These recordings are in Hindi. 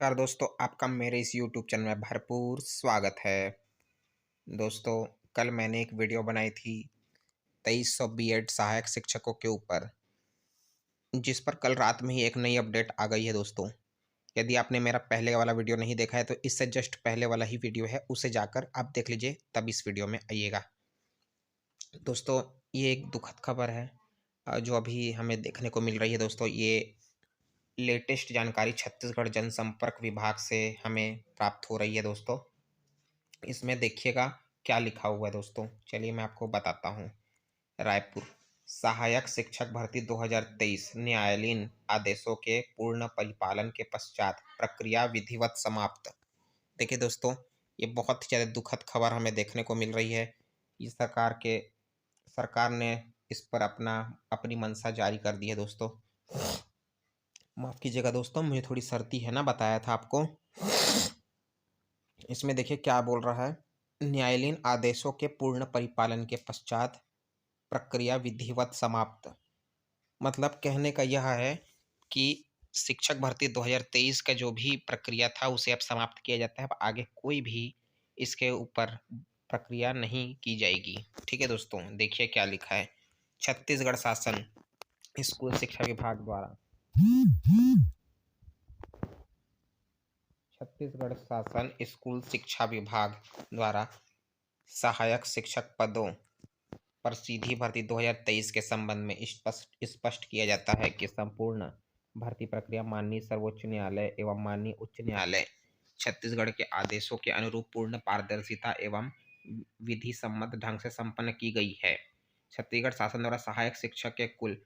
नमस्कार दोस्तों, आपका मेरे इस यूट्यूब चैनल में भरपूर स्वागत है। दोस्तों, कल मैंने एक वीडियो बनाई थी 2300 बीएड सहायक शिक्षकों के ऊपर, जिस पर कल रात में ही एक नई अपडेट आ गई है दोस्तों। यदि आपने मेरा पहले वाला वीडियो नहीं देखा है तो इससे जस्ट पहले वाला ही वीडियो है, उसे जाकर आप देख लीजिए, तब इस वीडियो में आइएगा। दोस्तों, ये एक दुखद खबर है जो अभी हमें देखने को मिल रही है दोस्तों। ये लेटेस्ट जानकारी छत्तीसगढ़ जनसंपर्क विभाग से हमें प्राप्त हो रही है दोस्तों। इसमें देखिएगा क्या लिखा हुआ है दोस्तों। चलिए मैं आपको बताता हूँ। रायपुर सहायक शिक्षक भर्ती 2023 न्यायालयीन आदेशों के पूर्ण परिपालन के पश्चात प्रक्रिया विधिवत समाप्त। देखिए दोस्तों, ये बहुत ही ज़्यादा दुखद खबर हमें देखने को मिल रही है। ये सरकार ने इस पर अपनी मंशा जारी कर दी है दोस्तों। माफ़ कीजिएगा दोस्तों, मुझे थोड़ी सर्दी है ना, बताया था आपको। इसमें देखिए क्या बोल रहा है। न्यायालयीन आदेशों के पूर्ण परिपालन के पश्चात प्रक्रिया विधिवत समाप्त। मतलब कहने का यह है कि शिक्षक भर्ती 2023 का जो भी प्रक्रिया था उसे अब समाप्त किया जाता है। अब आगे कोई भी इसके ऊपर प्रक्रिया नहीं की जाएगी। ठीक है दोस्तों, देखिए क्या लिखा है। छत्तीसगढ़ शासन स्कूल शिक्षा विभाग द्वारा छत्तीसगढ़ शासन स्कूल शिक्षा विभाग द्वारा सहायक शिक्षक पदों पर सीधी भर्ती 2023 के संबंध में स्पष्ट स्पष्ट किया जाता है कि संपूर्ण भर्ती प्रक्रिया माननीय सर्वोच्च न्यायालय एवं माननीय उच्च न्यायालय छत्तीसगढ़ के आदेशों के अनुरूप पूर्ण पारदर्शिता एवं विधि सम्मत ढंग से संपन्न की गई है। छत्तीसगढ़ शासन द्वारा सहायक शिक्षक के कुल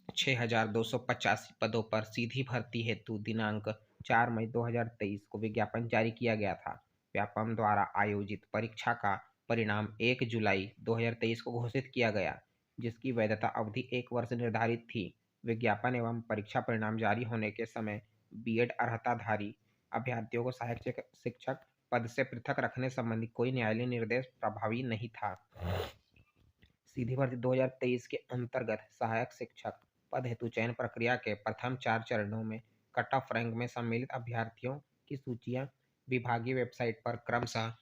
6,285 पदों पर सीधी भर्ती हेतु दिनांक 4 मई 2023 को विज्ञापन जारी किया गया था। व्यापम द्वारा आयोजित परीक्षा का परिणाम 1 जुलाई 2023 को घोषित किया गया, जिसकी वैधता अवधि 1 वर्ष निर्धारित थी। विज्ञापन एवं परीक्षा परिणाम जारी होने के समय बीएड अर्हताधारी अभ्यर्थियों को सहायक शिक्षक पद से पृथक रखने संबंधी कोई न्यायालयीय निर्देश प्रभावी नहीं था। सीधी भर्ती 2023 के अंतर्गत सहायक शिक्षक पद हेतु चयन प्रक्रिया के प्रथम 4 चरणों में कट ऑफ रैंक में सम्मिलित अभ्यर्थियों की सूचियां विभागीय वेबसाइट पर क्रमशः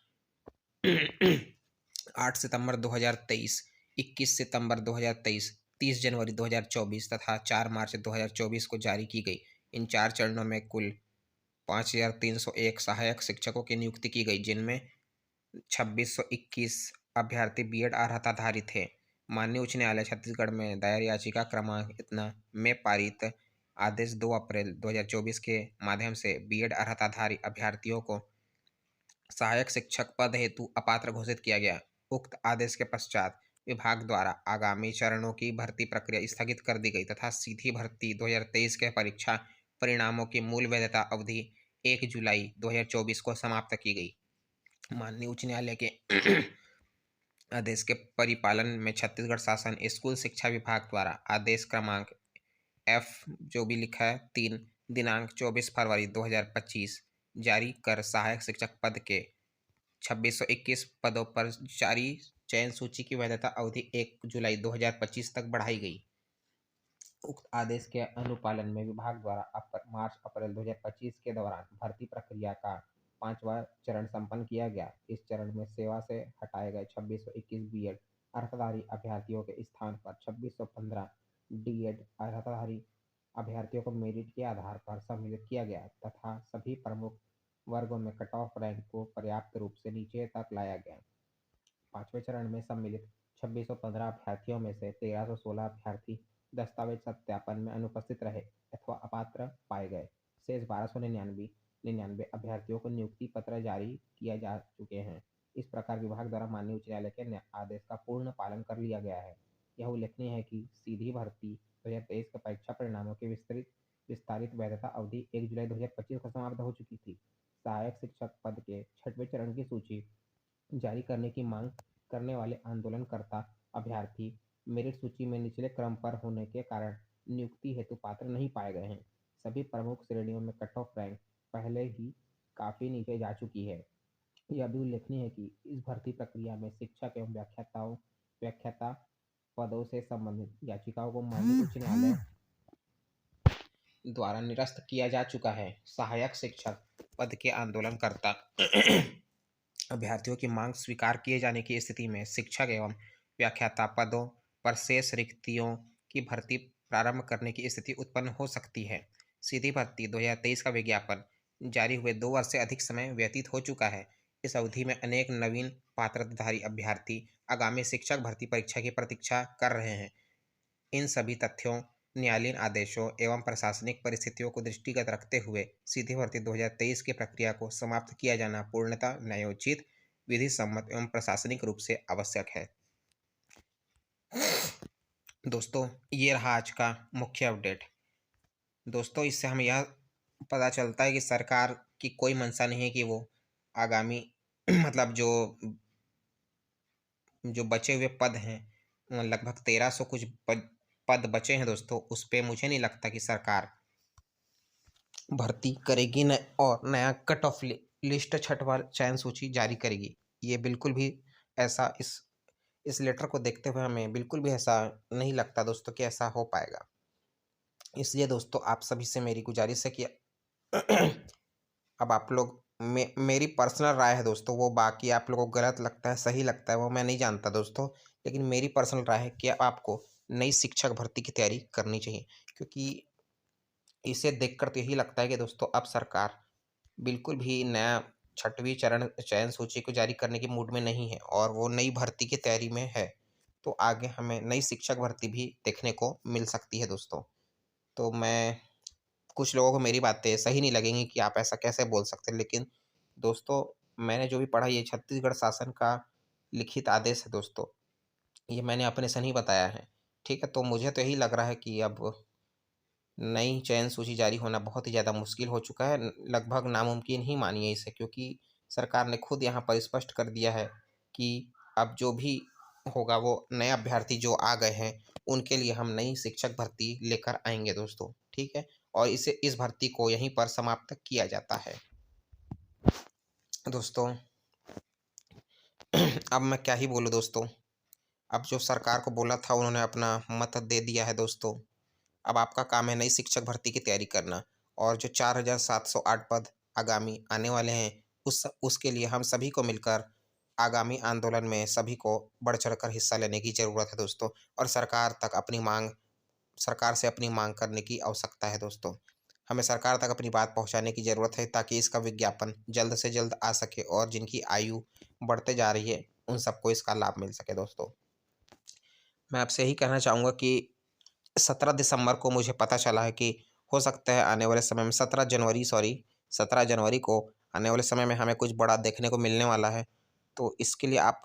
8 सितंबर 2023, 21 सितंबर 2023, 30 जनवरी 2024 तथा 4 मार्च 2024 को जारी की गई। इन 4 चरणों में कुल 5,301 सहायक शिक्षकों की नियुक्ति की गई, जिनमें 2,621 अभ्यर्थी बीएड अर्हताधारी थे। माननीय उच्च न्यायालय छत्तीसगढ़ में दायर याचिका क्रमांक इतना में पारित आदेश 2 अप्रैल 2024 के माध्यम से बीएड अर्हताधारी अभ्यर्थियों को सहायक शिक्षक पद हेतु अपात्र घोषित किया गया। उक्त आदेश के पश्चात विभाग द्वारा आगामी चरणों की भर्ती प्रक्रिया स्थगित कर दी गई तथा सीधी भर्ती 2023 के परीक्षा परिणामों की मूल वैधता अवधि 1 जुलाई 2024 को समाप्त की गई। माननीय उच्च न्यायालय के आदेश के परिपालन में छत्तीसगढ़ शासन स्कूल शिक्षा विभाग द्वारा आदेश क्रमांक एफ जो भी लिखा है 3 दिनांक 24 फरवरी 2025 जारी कर सहायक शिक्षक पद के 2621 पदों पर जारी चयन सूची की वैधता अवधि 1 जुलाई 2025 तक बढ़ाई गई। उक्त आदेश के अनुपालन में विभाग द्वारा मार्च अप्रैल 2025 के दौरान भर्ती प्रक्रिया का 5वां चरण संपन्न किया गया। इस चरण में सेवा से हटाए गए 2621 बीएड अर्हताधारी अभ्यर्थियों के स्थान पर 2615 डीएड अर्हताधारी अभ्यर्थियों को मेरिट के आधार पर सम्मिलित किया गया तथा सभी प्रमुख वर्गों में कट ऑफ रैंक को पर्याप्त रूप से नीचे तक लाया गया। 5वें चरण में सम्मिलित 2615 अभ्यर्थियों में से 1316 अभ्यर्थी दस्तावेज सत्यापन में अनुपस्थित रहे अथवा अपात्र पाए गए। शेष 1299 अभ्यर्थियों को नियुक्ति पत्र जारी किया जा चुके हैं। इस प्रकार विभाग द्वारा माननीय उच्च न्यायालय के आदेश का पूर्ण पालन कर लिया गया है। यह उल्लेखनीय है कि सीधी भर्ती 2023 के परीक्षा परिणामों की विस्तारित वैधता अवधि 1 जुलाई 2025 को समाप्त हो चुकी थी। सहायक शिक्षक पद के 6वें चरण की सूची जारी करने की मांग करने वाले आंदोलनकर्ता अभ्यर्थी मेरिट सूची में निचले क्रम पर होने के कारण नियुक्ति हेतु पात्र नहीं पाए गए हैं। सभी प्रमुख श्रेणियों में कट ऑफ रैंक पहले ही काफी नीचे जा चुकी है। यह भी उल्लेखनीय है कि इस भर्ती प्रक्रिया में शिक्षक एवं व्याख्याता पदों से संबंधित याचिकाओं को माननीय उच्च न्यायालय द्वारा निरस्त किया जा चुका है। सहायक शिक्षक पद के आंदोलनकर्ता अभ्यर्थियों की मांग स्वीकार किए जाने की स्थिति में शिक्षक एवं व्याख्याता पदों पर शेष रिक्तियों की भर्ती प्रारंभ करने की स्थिति उत्पन्न हो सकती है। सीधी भर्ती 2023 का विज्ञापन जारी हुए 2 वर्ष से अधिक समय व्यतीत हो चुका है। इस अवधि में अनेक नवीन पात्रधारी अभ्यर्थी आगामी शिक्षक भर्ती परीक्षा की प्रतीक्षा कर रहे हैं। इन सभी तथ्यों, न्यायालयीन आदेशों एवं प्रशासनिक परिस्थितियों को दृष्टिगत रखते हुए सीधी भर्ती 2023 की प्रक्रिया को समाप्त किया जाना पूर्णतः न्यायोचित, विधि सम्मत एवं प्रशासनिक रूप से आवश्यक है। दोस्तों, ये रहा आज का मुख्य अपडेट। दोस्तों, इससे हमें यह पता चलता है कि सरकार की कोई मंशा नहीं है कि वो आगामी मतलब जो बचे हुए पद हैं, लगभग 1300 कुछ पद बचे हैं दोस्तों, उस पे मुझे नहीं लगता कि सरकार भर्ती करेगी न और नया कट ऑफ लिस्ट छठवां चयन सूची जारी करेगी। ये बिल्कुल भी ऐसा इस लेटर को देखते हुए हमें बिल्कुल भी ऐसा नहीं लगता दोस्तों कि ऐसा हो पाएगा। इसलिए दोस्तों, आप सभी से मेरी गुजारिश है कि अब आप लोग मेरी पर्सनल राय है दोस्तों, वो बाकी आप लोगों को गलत लगता है, सही लगता है, वो मैं नहीं जानता दोस्तों। लेकिन मेरी पर्सनल राय है कि आपको नई शिक्षक भर्ती की तैयारी करनी चाहिए, क्योंकि इसे देखकर तो यही लगता है कि दोस्तों अब सरकार बिल्कुल भी नया छठवीं चरण चयन सूची को जारी करने के मूड में नहीं है और वो नई भर्ती की तैयारी में है। तो आगे हमें नई शिक्षक भर्ती भी देखने को मिल सकती है दोस्तों। तो मैं कुछ लोगों को मेरी बातें सही नहीं लगेंगी कि आप ऐसा कैसे बोल सकते हैं, लेकिन दोस्तों मैंने जो भी पढ़ा ये छत्तीसगढ़ शासन का लिखित आदेश है दोस्तों। ये मैंने अपने से नहीं बताया है, ठीक है? तो मुझे तो यही लग रहा है कि अब नई चयन सूची जारी होना बहुत ही ज़्यादा मुश्किल हो चुका है, लगभग नामुमकिन ही मानिए इसे, क्योंकि सरकार ने खुद यहाँ पर स्पष्ट कर दिया है कि अब जो भी होगा वो नए अभ्यर्थी जो आ गए हैं उनके लिए हम नई शिक्षक भर्ती लेकर आएंगे दोस्तों, ठीक है? और इस भर्ती को यहीं पर समाप्त किया जाता है दोस्तों। अब मैं क्या ही बोलूँ दोस्तों, अब जो सरकार को बोला था उन्होंने अपना मत दे दिया है दोस्तों। अब आपका काम है नई शिक्षक भर्ती की तैयारी करना, और जो 4708 पद आगामी आने वाले हैं उसके लिए हम सभी को मिलकर आगामी आंदोलन में सभी को बढ़ चढ़कर हिस्सा लेने की ज़रूरत है दोस्तों। और सरकार से अपनी मांग करने की आवश्यकता है दोस्तों। हमें सरकार तक अपनी बात पहुंचाने की ज़रूरत है ताकि इसका विज्ञापन जल्द से जल्द आ सके और जिनकी आयु बढ़ते जा रही है उन सबको इसका लाभ मिल सके दोस्तों। मैं आपसे यही कहना चाहूँगा कि 17 दिसंबर को मुझे पता चला है कि हो सकता है आने वाले समय में 17 जनवरी को आने वाले समय में हमें कुछ बड़ा देखने को मिलने वाला है। तो इसके लिए आप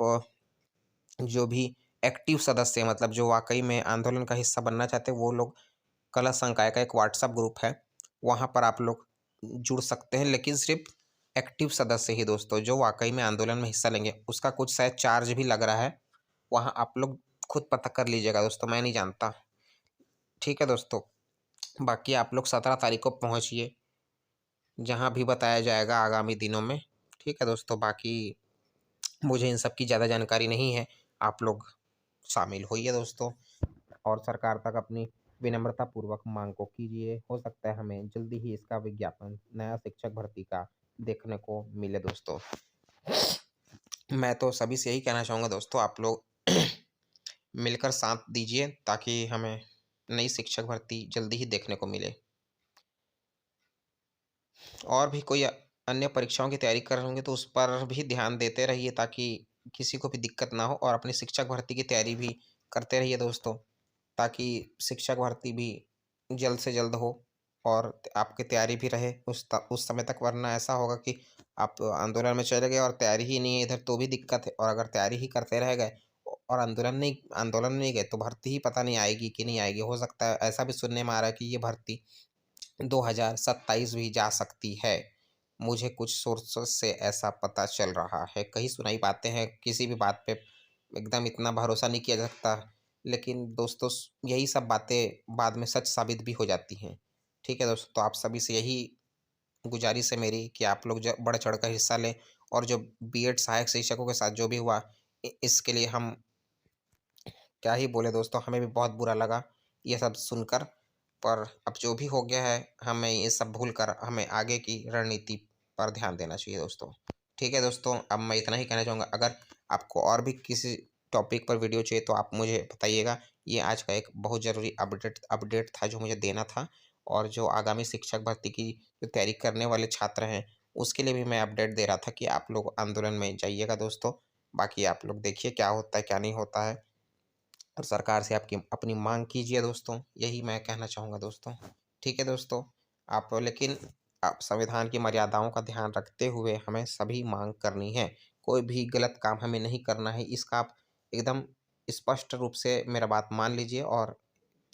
जो भी एक्टिव सदस्य हैं, मतलब जो वाक़ई में आंदोलन का हिस्सा बनना चाहते हैं, वो लोग कला संकाय का एक व्हाट्सएप ग्रुप है, वहाँ पर आप लोग जुड़ सकते हैं, लेकिन सिर्फ़ एक्टिव सदस्य ही दोस्तों, जो वाक़ई में आंदोलन में हिस्सा लेंगे। उसका कुछ शायद चार्ज भी लग रहा है, वहाँ आप लोग खुद पता कर लीजिएगा दोस्तों, मैं नहीं जानता। ठीक है दोस्तों? बाकी आप लोग 17 तारीख को पहुँचिए, जहाँ भी बताया जाएगा आगामी दिनों में। ठीक है दोस्तों? बाकी मुझे इन सब की ज़्यादा जानकारी नहीं है, आप लोग शामिल होइए दोस्तों और सरकार तक अपनी विनम्रतापूर्वक मांग को कीजिए। हो सकता है हमें जल्दी ही इसका विज्ञापन नया शिक्षक भर्ती का देखने को मिले दोस्तों। मैं तो सभी से यही कहना चाहूँगा दोस्तों, आप लोग मिलकर साथ दीजिए ताकि हमें नई शिक्षक भर्ती जल्दी ही देखने को मिले। और भी कोई अन्य परीक्षाओं की तैयारी कर रहे होंगे तो उस पर भी ध्यान देते रहिए ताकि किसी को भी दिक्कत ना हो, और अपनी शिक्षक भर्ती की तैयारी भी करते रहिए दोस्तों, ताकि शिक्षक भर्ती भी जल्द से जल्द हो और आपकी तैयारी भी रहे उस समय तक। वरना ऐसा होगा कि आप आंदोलन में चले गए और तैयारी ही नहीं है इधर, तो भी दिक्कत है। और अगर तैयारी ही करते रह गए और आंदोलन में नहीं गए तो भर्ती ही पता नहीं आएगी कि नहीं आएगी। हो सकता है ऐसा भी सुनने में आ रहा है कि ये भर्ती 2027 भी जा सकती है। मुझे कुछ सोर्सेस से ऐसा पता चल रहा है। कही सुनाई बातें हैं, किसी भी बात पे एकदम इतना भरोसा नहीं किया जा सकता। लेकिन दोस्तों यही सब बातें बाद में सच साबित भी हो जाती हैं। ठीक है दोस्तों? तो आप सभी से यही गुजारिश है मेरी कि आप लोग बढ़ चढ़ कर हिस्सा लें, और जो बीएड सहायक शिक्षकों के साथ जो भी हुआ इसके लिए हम क्या ही बोले दोस्तों, हमें भी बहुत बुरा लगा ये सब सुनकर। पर अब जो भी हो गया है, हमें ये सब भूल कर हमें आगे की रणनीति पर ध्यान देना चाहिए दोस्तों। ठीक है दोस्तों, अब मैं इतना ही कहना चाहूँगा। अगर आपको और भी किसी टॉपिक पर वीडियो चाहिए तो आप मुझे बताइएगा। ये आज का एक बहुत ज़रूरी अपडेट अपडेट था जो मुझे देना था, और जो आगामी शिक्षक भर्ती की जो तैयारी करने वाले छात्र हैं, उसके लिए भी मैं अपडेट दे रहा था कि आप लोग आंदोलन में जाइएगा दोस्तों। बाकी आप लोग देखिए क्या होता है, क्या नहीं होता है, और सरकार से आपकी अपनी माँग कीजिए दोस्तों, यही मैं कहना चाहूँगा दोस्तों। ठीक है दोस्तों, आप लेकिन आप संविधान की मर्यादाओं का ध्यान रखते हुए हमें सभी माँग करनी है। कोई भी गलत काम हमें नहीं करना है, इसका आप एकदम स्पष्ट रूप से मेरा बात मान लीजिए और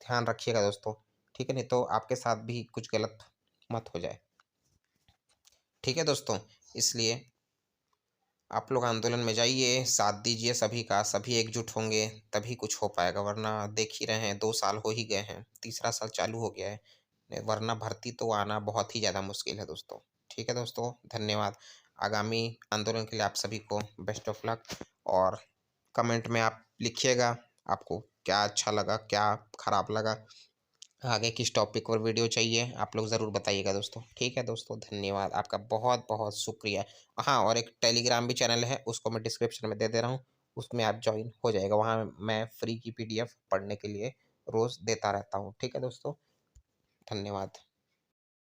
ध्यान रखिएगा दोस्तों। ठीक है? नहीं तो आपके साथ भी कुछ गलत मत हो जाए। ठीक है दोस्तों? इसलिए आप लोग आंदोलन में जाइए, साथ दीजिए सभी का, सभी एकजुट होंगे तभी कुछ हो पाएगा, वरना देख ही रहे हैं 2 साल हो ही गए हैं, तीसरा साल चालू हो गया है। वरना भर्ती तो आना बहुत ही ज़्यादा मुश्किल है दोस्तों। ठीक है दोस्तों, धन्यवाद। आगामी आंदोलन के लिए आप सभी को बेस्ट ऑफ लक, और कमेंट में आप लिखिएगा आपको क्या अच्छा लगा, क्या खराब लगा, आगे किस टॉपिक पर वीडियो चाहिए, आप लोग ज़रूर बताइएगा दोस्तों। ठीक है दोस्तों, धन्यवाद, आपका बहुत-बहुत शुक्रिया। हाँ, और एक टेलीग्राम भी चैनल है, उसको मैं डिस्क्रिप्शन में दे दे रहा हूँ, उसमें आप जॉइन हो जाइएगा। वहाँ मैं फ्री की पीडीएफ पढ़ने के लिए रोज़ देता रहता हूँ। ठीक है दोस्तों, धन्यवाद।